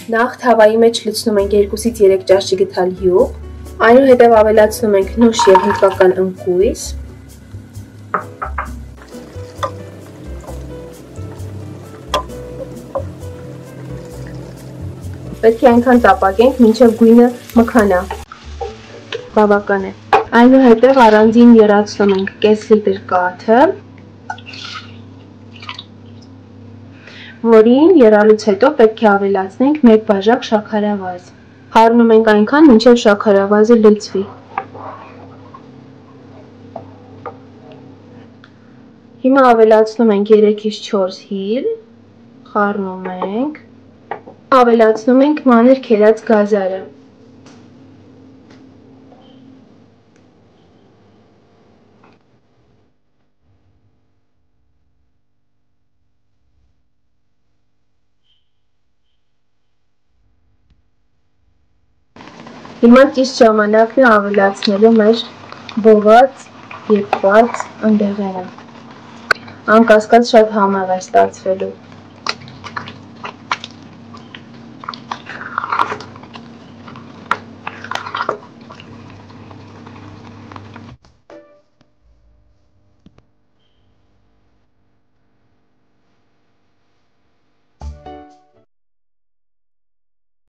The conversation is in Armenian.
Նախ թավայի մեջ լցնում ենք 2-ից 3 ճաշի գթալ յուղ, այնուհետև ավելացնում ենք նուշ և հնդկական ընկույզ, պետք է այնքան տապակենք, մինչև գույնը մքանա, բավական է, այնուհետև առանձին եռացնում ենք կես լիտր կաթը, որին եռալուց հետո պետք է ավելացնենք 1 բաժակ շաքարավազ, խառնում ենք այնքան, մինչև շաքարավազը լցվի, հիմա ավելացնում ենք 3-ից 4 հիլ, խառնում ենք, ավելացնում ենք մանր քերած գազարը, հիմա ճիշտ ժամանակն է ավելացնելու մեր բոված եփված ընդեղենը, անկասկած շատ համեղ է ստացվելու,